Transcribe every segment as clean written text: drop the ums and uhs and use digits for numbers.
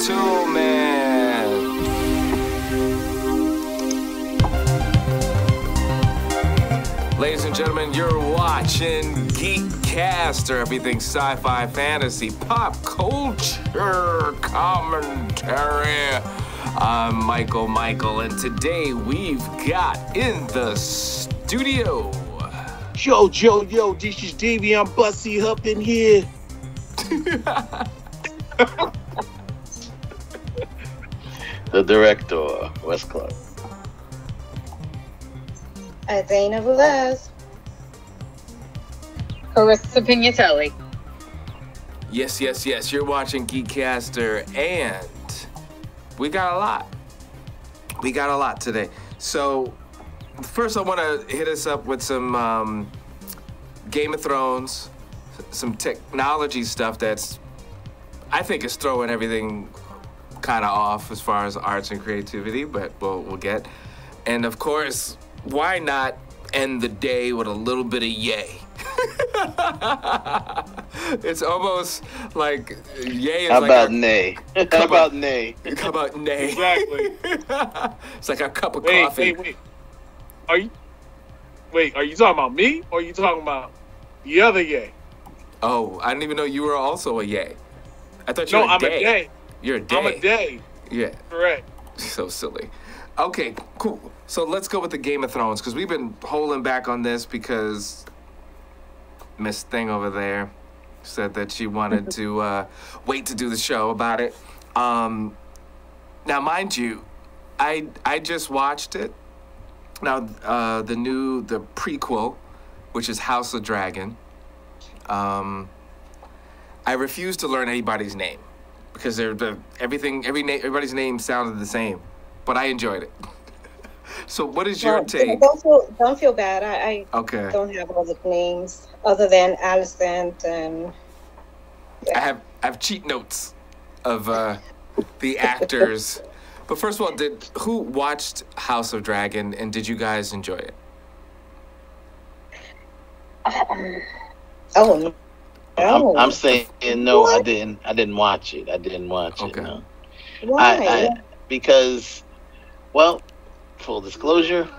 gentlemen, ladies and gentlemen, you're watching GEEKCASTER, everything sci-fi, fantasy, pop culture commentary. I'm Michael, and today we've got in the studio. Yo, this is Dayveonne Bussey up in here. The director, West Club. Adaina, Velez. Carissa, Pignatelli. Yes, you're watching GEEKCASTER, and we got a lot. We got a lot today. So, first I want to hit us up with some Game of Thrones, some technology stuff that's, I think, is throwing everything kind of off as far as arts and creativity, but we'll get. And of course, why not end the day with a little bit of yay? It's almost like yay is How like about nay? How about nay? How about nay? Exactly. It's like a cup of coffee. Wait. Are you talking about me or are you talking about the other yay? Oh, I didn't even know you were also a yay. I thought you were I'm a day. You're a day. I'm a day. Yeah. Correct. So silly. Okay, cool. So let's go with the Game of Thrones, because we've been holding back on this because Miss Thing over there said that she wanted to wait to do the show about it. Now, mind you, I just watched it. Now, the prequel, which is House of Dragon. I refuse to learn anybody's name because everybody's name sounded the same, but I enjoyed it. So, what is your take? Don't feel bad. I okay. Don't have all the names other than Alicent and. Yeah. I have cheat notes of the actors. But first of all, who watched House of Dragon, and did you guys enjoy it? Oh no. I'm saying no. What? I didn't watch it. I didn't watch it. No. Why? Because, well, full disclosure,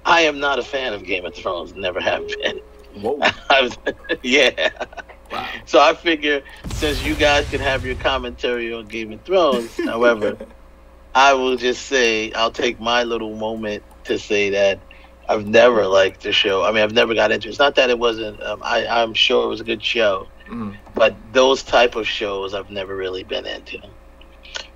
I am not a fan of Game of Thrones. Never have been. Whoa. Yeah. Wow. So I figure, since you guys can have your commentary on Game of Thrones, however, I will just say, I'll take my little moment to say that I've never liked the show. I mean, I've never got into it. It's not that it wasn't, I'm sure it was a good show, but those type of shows I've never really been into,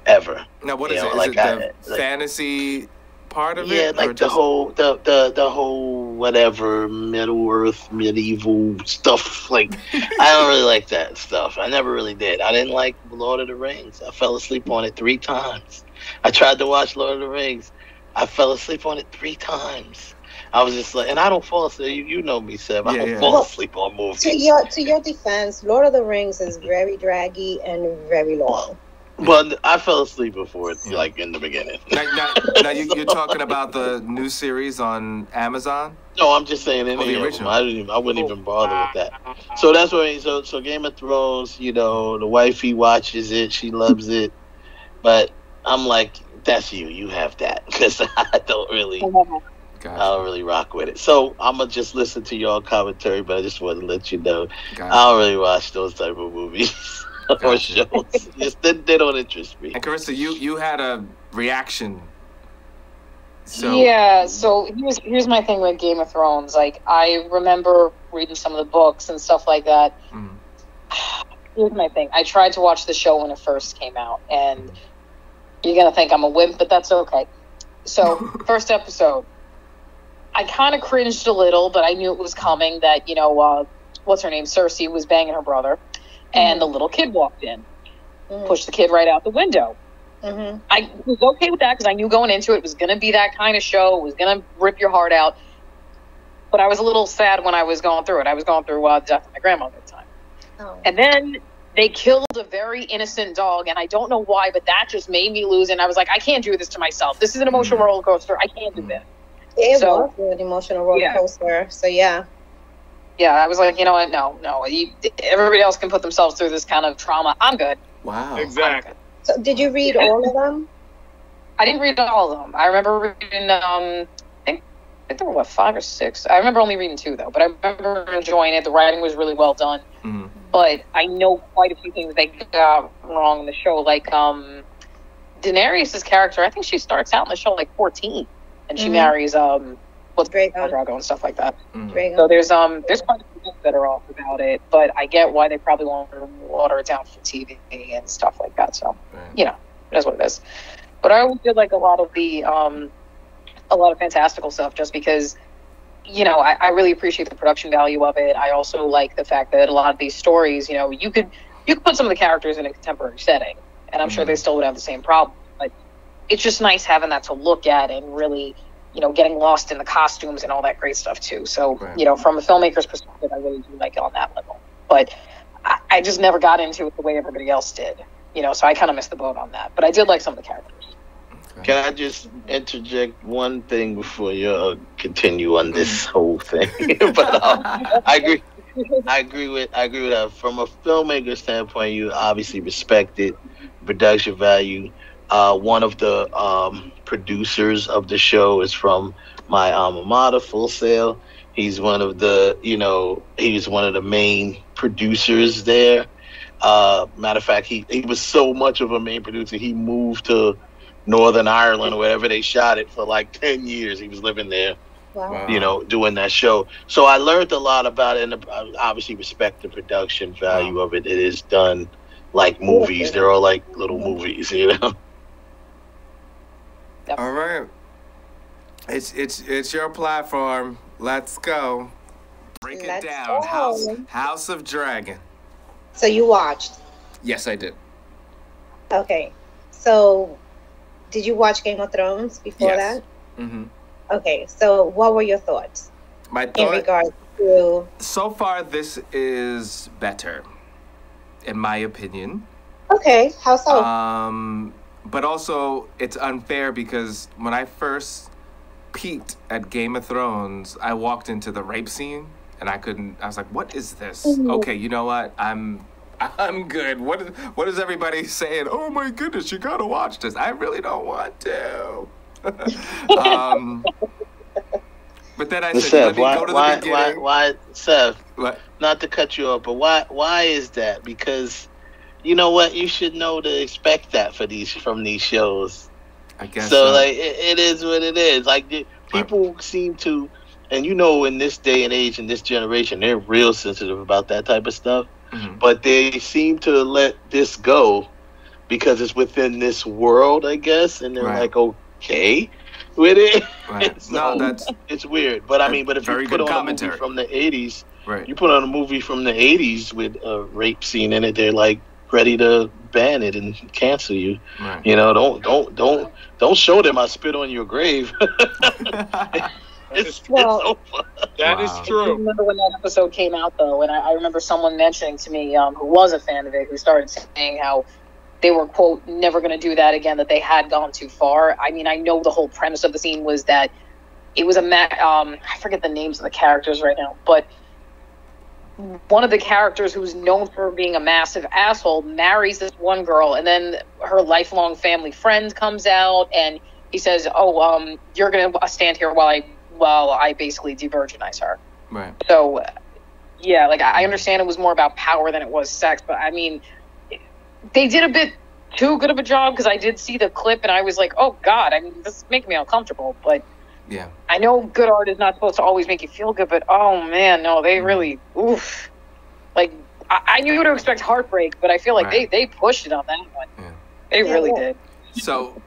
ever. Now, what is it? Is it the fantasy part of it? Yeah, like the whole whatever, Middle Earth, medieval stuff. Like, I don't really like that stuff. I never really did. I didn't like Lord of the Rings. I fell asleep on it 3 times. I tried to watch Lord of the Rings. I fell asleep on it 3 times. I was just like, and I don't fall asleep. You know me, Seb. I don't fall asleep on movies. To your defense, Lord of the Rings is very draggy and very long. Well, I fell asleep before it, like in the beginning. Now you're talking about the new series on Amazon? No, I'm just saying any the of them. I wouldn't even bother with that. So that's why. So Game of Thrones, you know, the wifey watches it, she loves it, but I'm like, that's you. You have that, because I don't really. Gotcha. I don't really rock with it. So I'm going to just listen to your commentary, but I just want to let you know, gotcha. I don't really watch those type of movies or shows. They don't interest me. And Carissa, you had a reaction. Yeah, so here's my thing with Game of Thrones. Like, I remember reading some of the books and stuff like that. Here's my thing. I tried to watch the show when it first came out, and you're going to think I'm a wimp, but that's okay. So, first episode. I kind of cringed a little, but I knew it was coming that, you know, what's her name? Cersei was banging her brother, and the little kid walked in, pushed the kid right out the window. I was okay with that because I knew going into it was going to be that kind of show. It was going to rip your heart out. But I was a little sad when I was going through it. I was going through the death of my grandmother at the time. Oh. And then they killed a very innocent dog, and I don't know why, but that just made me lose. And I was like, I can't do this to myself. This is an emotional roller coaster. I can't do this. It was an emotional roller coaster. So, yeah. Yeah, I was like, you know what? No. Everybody else can put themselves through this kind of trauma. I'm good. Wow. Exactly. So did you read all of them? I didn't read all of them. I remember reading, I think there were, 5 or 6? I remember only reading 2, though. But I remember enjoying it. The writing was really well done. Mm-hmm. But I know quite a few things they got wrong in the show. Like, Daenerys' character, I think she starts out in the show, 14. And she marries, Drago and stuff like that. Mm-hmm. So there's quite a few things that are off about it. But I get why they probably want to water it down for TV and stuff like that. So, that's what it is. But I always did like a lot of fantastical stuff just because, I really appreciate the production value of it. I also like the fact that a lot of these stories, you could put some of the characters in a contemporary setting, and I'm sure they still would have the same problem. But it's just nice having that to look at and really, getting lost in the costumes and all that great stuff too. So, from a filmmaker's perspective, I really do like it on that level. But I just never got into it the way everybody else did. So I kind of missed the boat on that. But I did like some of the characters. Can I just interject one thing before you continue on this whole thing? But I agree with that. From a filmmaker standpoint, you obviously respect it, production value. One of the producers of the show is from my alma mater, Full Sail. He's one of the main producers there. Matter of fact, he was so much of a main producer, he moved to Northern Ireland or wherever they shot it for 10 years. He was living there, doing that show. So I learned a lot about it, and I obviously respect the production value of it. It is done like movies. They're all like little movies, All right. It's your platform. Let's go. Break it down. House of Dragon. So you watched? Yes, I did. Okay. So did you watch Game of Thrones before that? Mm-hmm. Okay. So what were your thoughts? My thought, in regards to... So far, this is better, in my opinion. Okay. How so? But also, it's unfair because when I first peeked at Game of Thrones, I walked into the rape scene, and I was like, what is this? Okay, you know what? I'm good. What is everybody saying? Oh my goodness, you gotta watch this. I really don't want to. But then I said, Seth, let me go to the beginning. Why, Seth? What? Not to cut you off, but why is that? Because you know what, you should know to expect that from these shows. I guess so. It is what it is. People seem to, and in this day and age, in this generation, they're real sensitive about that type of stuff. Mm-hmm. But they seem to let this go because it's within this world, I guess, and they're like, okay with it. Right. So it's weird. But I mean, if you put on a movie from the 80s, you put on a movie from the 80s with a rape scene in it, they're like ready to ban it and cancel you. Right. Don't show them I spit on your grave. It's over. That is true. I remember when that episode came out, though, and I remember someone mentioning to me who was a fan of it, who started saying how they were, quote, never going to do that again, that they had gone too far. I mean, I know the whole premise of the scene was that it was I forget the names of the characters right now, but one of the characters who's known for being a massive asshole marries this one girl, and then her lifelong family friend comes out, and he says, you're going to stand here while I basically de-virginize her. Right. So, yeah, I understand it was more about power than it was sex, but I mean, they did a bit too good of a job, because I did see the clip and I was like, oh God, I mean, this is making me uncomfortable. But yeah, I know good art is not supposed to always make you feel good, but oh man, no, they really, oof. I knew to expect heartbreak, but I feel like they pushed it on that one. Yeah. They really did. So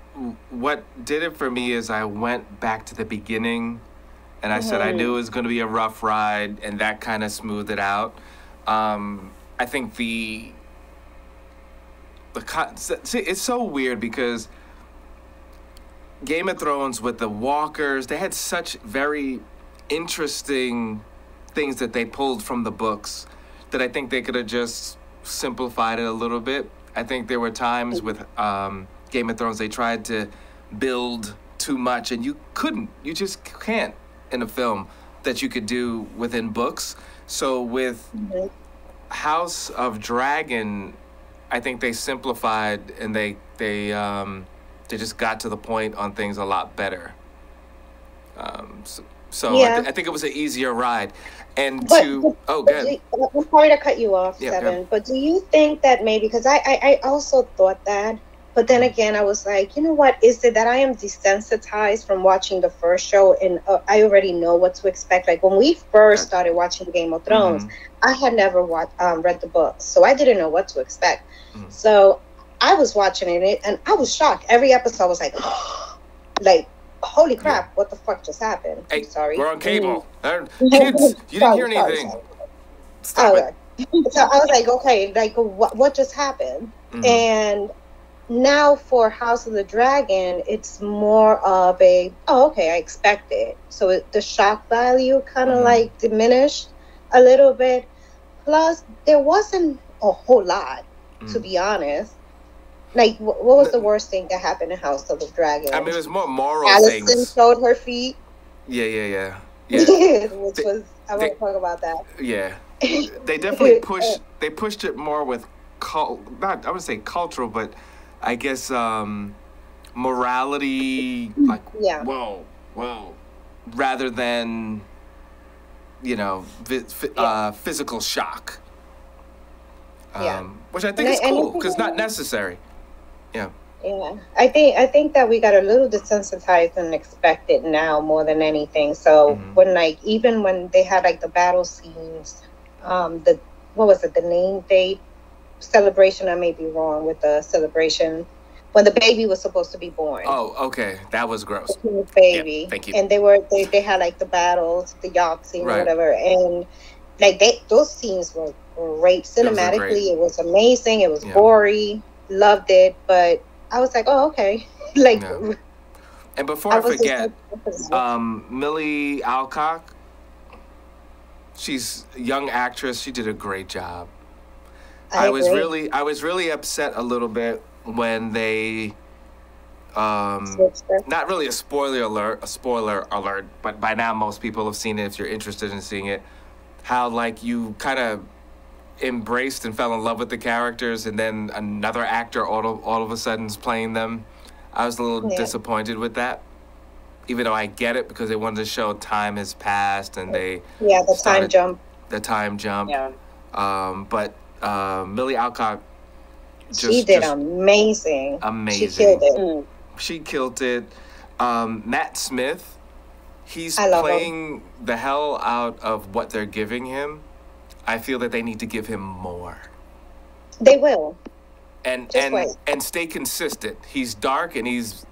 what did it for me is I went back to the beginning, and I said I knew it was going to be a rough ride, and that kind of smoothed it out. I think it's so weird because Game of Thrones with the walkers, they had such very interesting things that they pulled from the books that I think they could have just simplified it a little bit. I think there were times with Game of Thrones they tried to build too much, and you just can't in a film that you could do within books. So with House of Dragon, I think they simplified and they just got to the point on things a lot better. So Yeah. I think it was an easier ride. And But, good. I'm sorry to cut you off, Yeah, Seven. But do you think that maybe, because I also thought that, but then again, I was like, you know what? Is it that I am desensitized from watching the first show and I already know what to expect? Like when we first started watching Game of Thrones, I had never read the books, so I didn't know what to expect. So I was watching it and I was shocked. Every episode was like, like, holy crap, what the fuck just happened? Hey, I'm sorry. we're on cable. Kids, you didn't hear anything. Stop it. So I was like, okay, like what just happened? And now for House of the Dragon, it's more of a, okay, I expect it. So the shock value kind of like diminished a little bit. Plus, there wasn't a whole lot, to be honest. Like, what was the worst thing that happened in House of the Dragon? I mean, it was more moral Allison things. showed her feet. Yeah. Which was, I want to talk about that. Yeah. They definitely pushed it more with, not, I would say cultural, but I guess morality, like, whoa, rather than, physical shock. Which I think is cool, because not necessary. Yeah. I think that we got a little desensitized and expect it now more than anything. So when even when they had like the battle scenes, what was it, the name date celebration? I may be wrong with the celebration when the baby was supposed to be born. Oh, okay, that was gross. The baby. Yeah, thank you. And they had like the battles, the yacht scene, or whatever, and like those scenes were great cinematically. It was amazing. It was gory. Loved it, but I was like, oh, okay. Like, and before I forget, Millie Alcock, she's a young actress. She did a great job. I was really upset a little bit when they, not really a spoiler alert, but by now most people have seen it if you're interested in seeing it, how like you kind of embraced and fell in love with the characters and then another actor all of a sudden is playing them. I was a little disappointed with that, even though I get it because they wanted to show time has passed and they the time jump. But Millie Alcock she did amazing. She killed it. Matt Smith, he's playing the hell out of what they're giving him. I feel that they need to give him more. They will. And stay consistent. He's dark and he's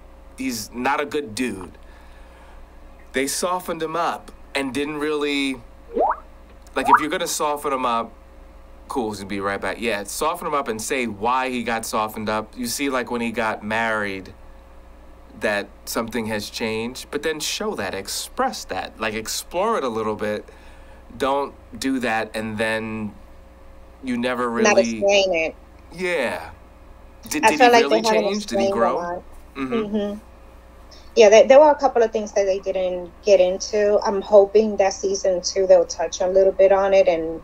not a good dude. They softened him up and didn't really, like, if you're gonna soften him up, cool, he's gonna be right back. Yeah, soften him up and say why he got softened up. You see, like when he got married, that something has changed, but then show that, express that, like explore it a little bit. Don't do that and then you never really not explain it. Yeah. Did he really change? Did he grow? Yeah, there were a couple of things that they didn't get into. I'm hoping that season 2 they'll touch a little bit on it and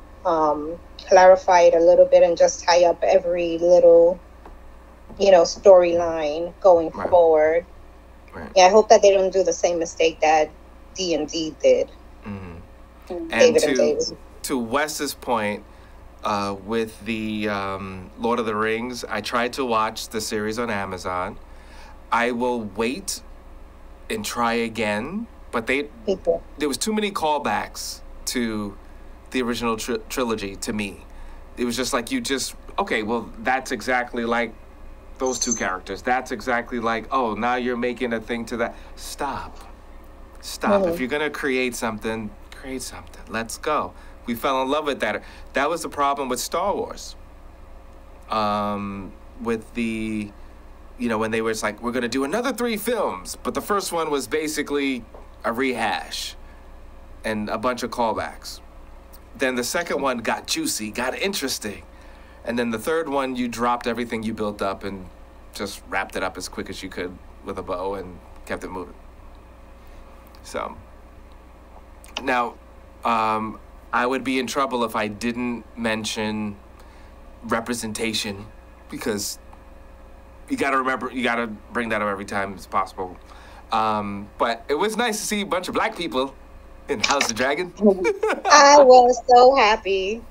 clarify it a little bit and just tie up every little, storyline going forward. Right. Yeah, I hope that they don't do the same mistake that D&D did. And to Wes's point, with the Lord of the Rings, I tried to watch the series on Amazon. I will wait and try again, but there was too many callbacks to the original trilogy to me. It was just like okay, well, that's exactly like those two characters. That's exactly like, oh, now you're making a thing to that. Stop. If you're going to create something, create something. Let's go. We fell in love with that. That was the problem with Star Wars. With the, when they were like, we're going to do another 3 films, but the first one was basically a rehash and a bunch of callbacks. Then the second one got juicy, got interesting. And then the third one, you dropped everything you built up and just wrapped it up as quick as you could with a bow and kept it moving. So, now, I would be in trouble if I didn't mention representation because you got to remember, you got to bring that up every time it's possible. But it was nice to see a bunch of black people in House of Dragon. I was so happy.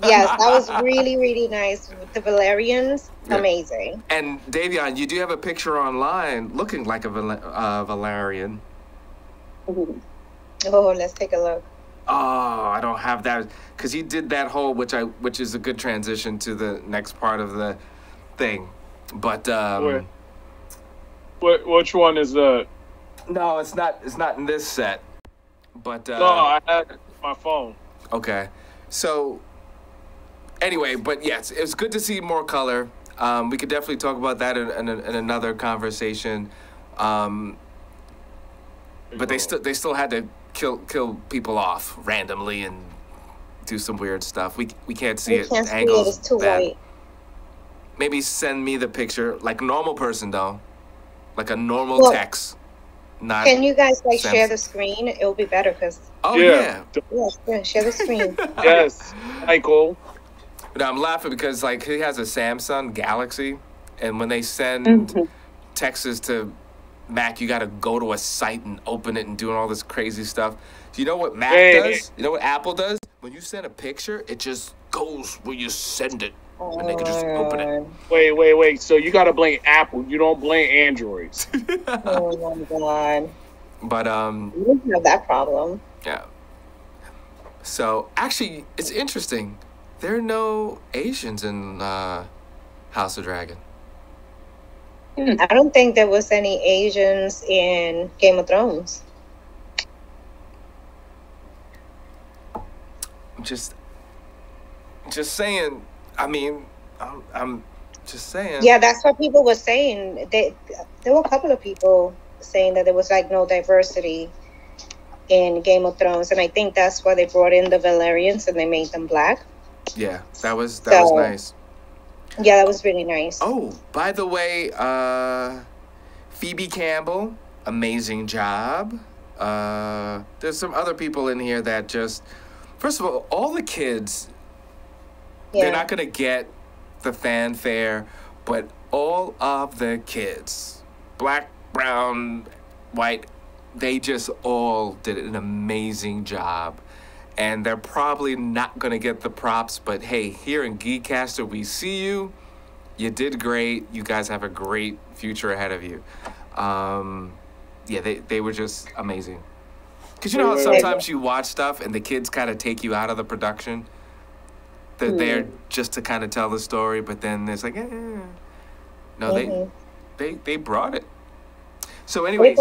Yes, that was really, really nice. With the Valerians, amazing. And Dayveonne, you do have a picture online looking like a Valerian. Oh, let's take a look. Oh, I don't have that because he did that whole, which is a good transition to the next part of the thing. But which one is that? No, it's not. It's not in this set. But no, I had my phone. Okay, so anyway, but yes, it was good to see more color. We could definitely talk about that in another conversation. But they still had to kill people off randomly and do some weird stuff. We can't see it. Can't see it. It's too white. Maybe send me the picture like a normal person though, like a normal text. Not can you guys share the screen? It'll be better because. Oh yeah. Yeah, share the screen. Yes, Michael. No, I'm laughing because he has a Samsung Galaxy, and when they send texts to Mac, you got to go to a site and open it and doing all this crazy stuff. You know what Mac does? You know what Apple does? When you send a picture, it just goes where you send it, and they can just open it. Wait. So you got to blame Apple. You don't blame Androids. Oh my god. But you don't have that problem. Yeah. So actually, it's interesting. There are no Asians in House of Dragon. I don't think there was any Asians in Game of Thrones. Just saying. I mean, I'm just saying. Yeah, that's what people were saying. There were a couple of people saying that there was no diversity in Game of Thrones, and I think that's why they brought in the Valerians and they made them black. Yeah, that was nice. Yeah, that was really nice. Oh, by the way, Phoebe Campbell, amazing job. There's some other people in here that just, first of all the kids, they're not going to get the fanfare, but all of the kids, black, brown, white, they just all did an amazing job. And they're probably not going to get the props, but hey, here in GEEKCASTER, we see you. You did great. You guys have a great future ahead of you. Yeah, they were just amazing. Because you know how sometimes you watch stuff and the kids kind of take you out of the production? They're there just to kind of tell the story, but then it's like, No, they brought it. So anyway,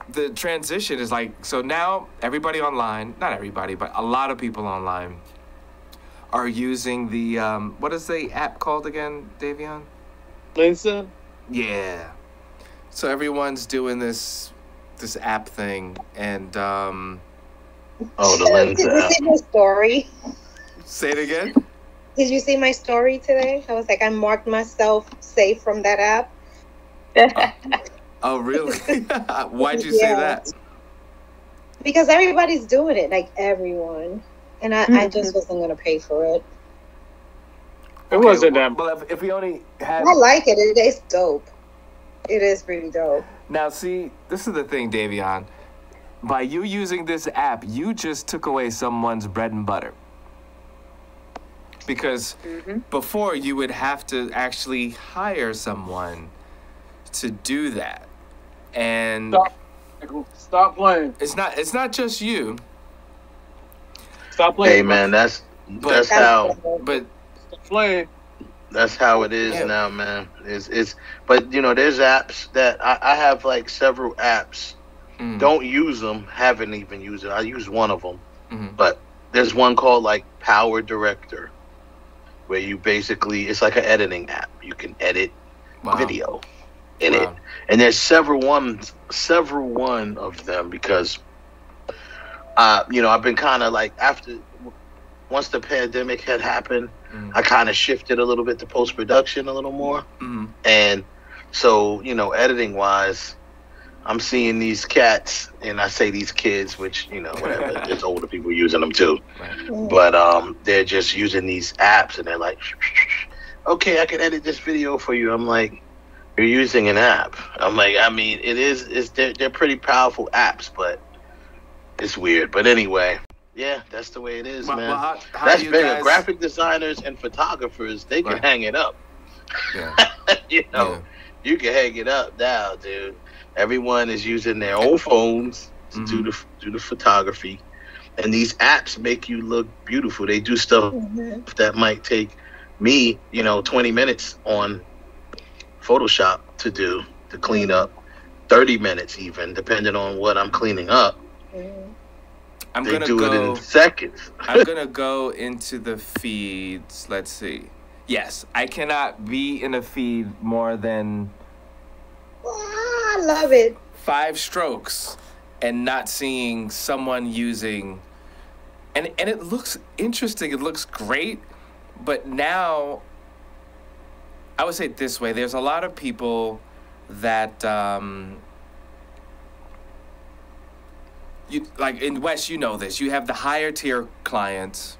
the transition is so now everybody online, not everybody, but a lot of people online are using the, what is the app called again, Dayveonne? Lensa? Yeah. So everyone's doing this app thing, and, the Lensa Did you see my story? Say it again? Did you see my story today? I was I marked myself safe from that app. Oh, really? Why'd you say that? Because everybody's doing it, everyone. And I just wasn't going to pay for it. It wasn't that. Well, if we only had... I like it. It is dope. It is pretty dope. Now, see, this is the thing, Dayveonne. By you using this app, you just took away someone's bread and butter. Because before, you would have to actually hire someone to do that. And stop playing. It's not just you. Stop playing. Hey man, that's how. But stop playing. That's how it is now, man. It's but there's apps that I have several apps. Don't use them. Haven't even used it. I use one of them, but there's one called Power Director, where you basically it's like an editing app. You can edit video in it, and there's several one of them because I've been kind of once the pandemic had happened, I kind of shifted a little bit to post-production a little more, and so editing wise, I'm seeing these cats, and I say these kids, which whatever, there's older people using them too, but they're just using these apps, and they're okay, I can edit this video for you. I'm like, you're using an app. I'm like, I mean, they're pretty powerful apps, but it's weird. But anyway, yeah, that's the way it is, man. Well, how that's you bigger. guys... Graphic designers and photographers, they can hang it up. Yeah. You can hang it up now, dude. Everyone is using their own phones to do the photography, and these apps make you look beautiful. They do stuff that might take me, 20 minutes on Photoshop to clean up, 30 minutes even, depending on what I'm cleaning up. They do it in seconds. I'm gonna go into the feeds. Let's see. Yes, I cannot be in a feed more than I love it. 5 strokes and not seeing someone using, and it looks interesting. It looks great, but now I would say it this way: there's a lot of people that you like in West. You know this. You have the higher tier clients,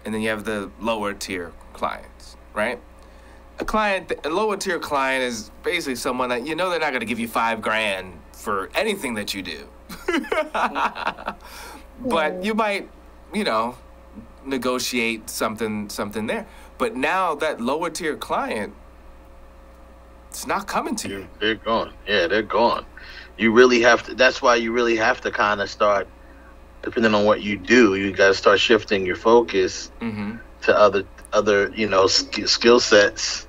and then you have the lower tier clients, right? A lower tier client is basically someone that they're not going to give you $5,000 for anything that you do. But you might, negotiate something there. But now that lower tier client, it's not coming to you. They're gone. Yeah, they're gone. You really have to. That's why you really have to kind of start, depending on what you do, you got to start shifting your focus to other skill sets.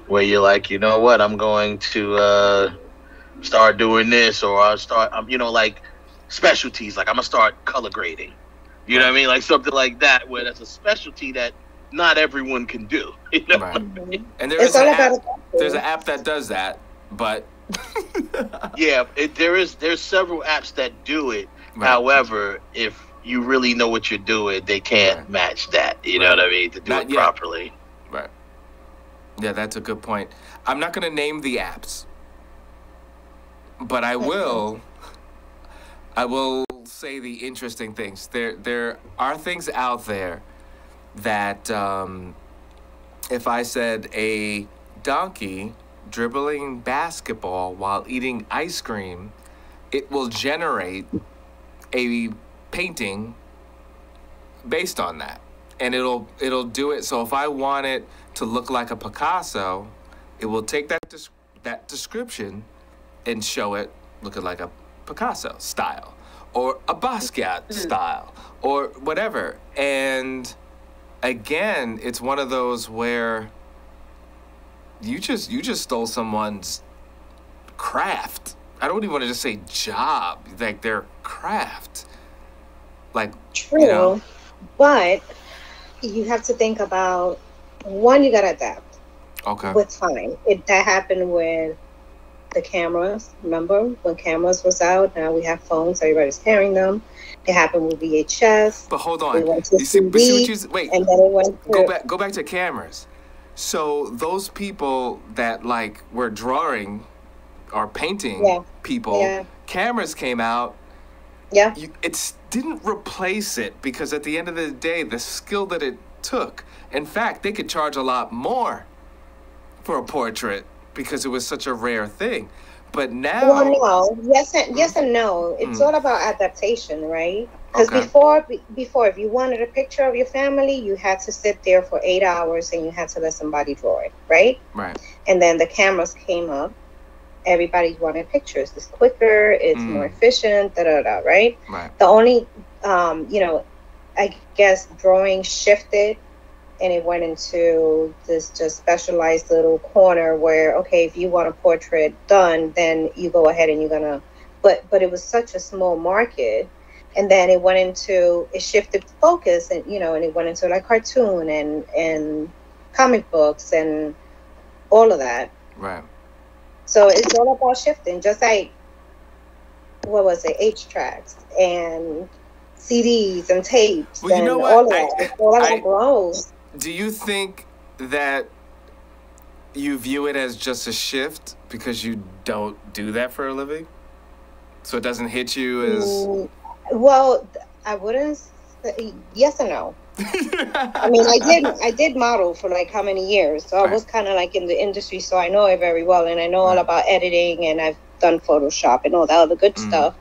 Where you're like, you know what, I'm going to start doing this, or I'll start, like specialties, like I'm gonna start color grading. You know what I mean? Like something like that, where that's a specialty that not everyone can do. You know what I mean? And there's an app that does that, but yeah, there's several apps that do it. However, if you really know what you're doing, they can't match that. You know what I mean? To do it properly. Right. Yeah, that's a good point. I'm not going to name the apps, but I will say the interesting things. There are things out there that if I said a donkey dribbling basketball while eating ice cream, it will generate a painting based on that. And it'll do it. So if I want it to look like a Picasso, it will take that description and show it looking like a Picasso style or a Basquiat style or whatever. And again, it's one of those where you just stole someone's craft. I don't even want to just say job, like their craft. Like true, but you have to think about one. You gotta adapt. Okay. With time, that happened with the cameras. Remember when cameras was out? Now we have phones. Everybody's carrying them. It happened with VHS. But hold on. Wait, and then it went to, go back to cameras. So those people that like were drawing or painting people, cameras came out. Yeah. It didn't replace it because at the end of the day, the skill that it took, in fact, they could charge a lot more for a portrait because it was such a rare thing. But now... Well, no. Yes and no. It's all about adaptation, right? Because before, if you wanted a picture of your family, you had to sit there for 8 hours and you had to let somebody draw it, right? Right. And then the cameras came up. Everybody wanted pictures. It's quicker. It's more efficient. Right? Right. The only, I guess drawing shifted, and it went into this just specialized little corner where, okay, if you want a portrait done, then you go ahead and you're gonna. But it was such a small market, and then it shifted focus, and and it went into like cartoon and comic books and all of that. Right. So it's all about shifting, just like, what was it, H-tracks and CDs and tapes and all of that. It's all about growth. Do you think that you view it as just a shift because you don't do that for a living? So it doesn't hit you as... Well, I wouldn't Yes and no. I mean, I did model for like how many years, so I was kind of like in the industry, so I know it very well, and I know all about editing, and I've done Photoshop and all that other good stuff.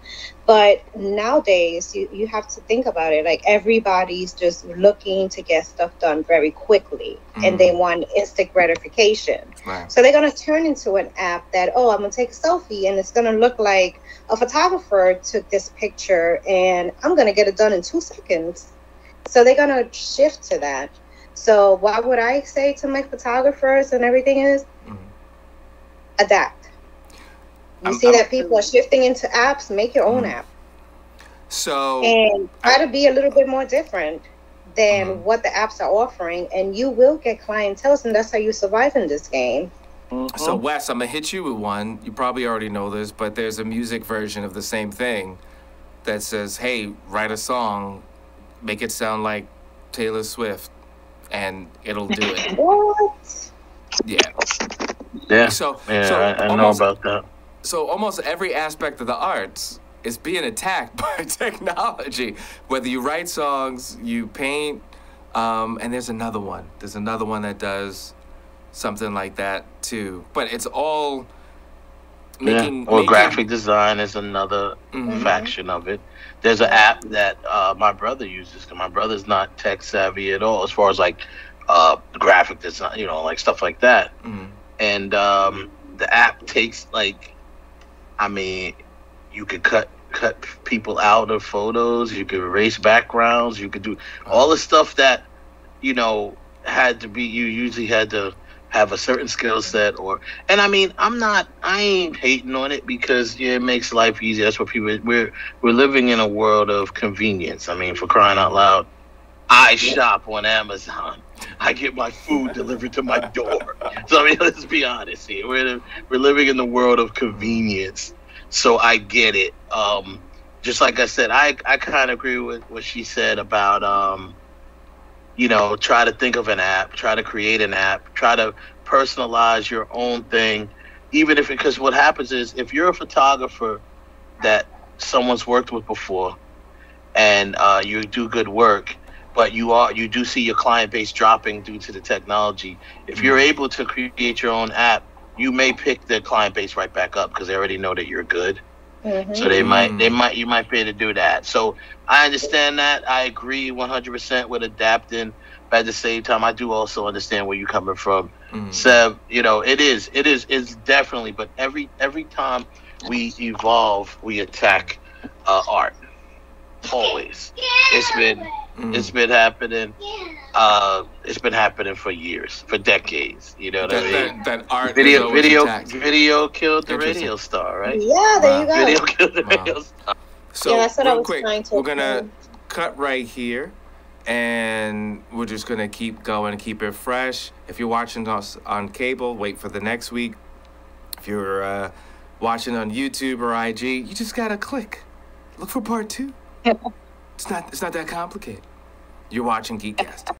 But nowadays, you have to think about it. Like, everybody's just looking to get stuff done very quickly, and they want instant gratification. Right. So they're going to turn into an app that, oh, I'm going to take a selfie, and it's going to look like a photographer took this picture, and I'm going to get it done in 2 seconds. So they're going to shift to that. So what would I say to my photographers and everything is, adapt. You see that people are shifting into apps, make your own app. So and try to be a little bit more different than what the apps are offering, and you will get clientele, and that's how you survive in this game. So Wes, I'm gonna hit you with one. You probably already know this, but there's a music version of the same thing that says, "Hey, write a song, make it sound like Taylor Swift, and it'll do it." What? Yeah. Yeah. So I know about that. So almost every aspect of the arts is being attacked by technology. Whether you write songs, you paint, and there's another one. There's another one that does something like that too. But it's all making... graphic design is another faction of it. There's an app that my brother uses, because my brother's not tech savvy at all as far as like graphic design, you know, like stuff like that. And the app takes like, I mean, you could cut people out of photos, you could erase backgrounds, you could do all the stuff that, you know, had to be, you usually had to have a certain skill set and I mean, I ain't hating on it, because it makes life easier. That's what people, we're living in a world of convenience. I mean, for crying out loud, I shop on Amazon. I get my food delivered to my door. So I mean, let's be honest here. We're living in the world of convenience. So I get it. Just like I said, I kind of agree with what she said about, you know, try to think of an app, try to create an app, try to personalize your own thing. Even if, because what happens is, if you're a photographer that someone's worked with before and you do good work, but you do see your client base dropping due to the technology. If you're able to create your own app, you may pick the client base right back up, because they already know that you're good. So you might be able to do that. So I understand that. I agree 100% with adapting, but at the same time, I do also understand where you're coming from. Seb, you know, it's definitely. But every time we evolve, we attack art. Always. It's been happening. It's been happening for years, for decades. You know what I mean? That art video killed the radio star, right? Yeah, there you go. Video killed the radio star. So that's what I was quick, trying to we're gonna cut right here, and we're just gonna keep going, keep it fresh. If you're watching us on cable, wait for the next week. If you're watching on YouTube or IG, you just gotta click. Look for part 2. It's not that complicated. You're watching GeekCaster.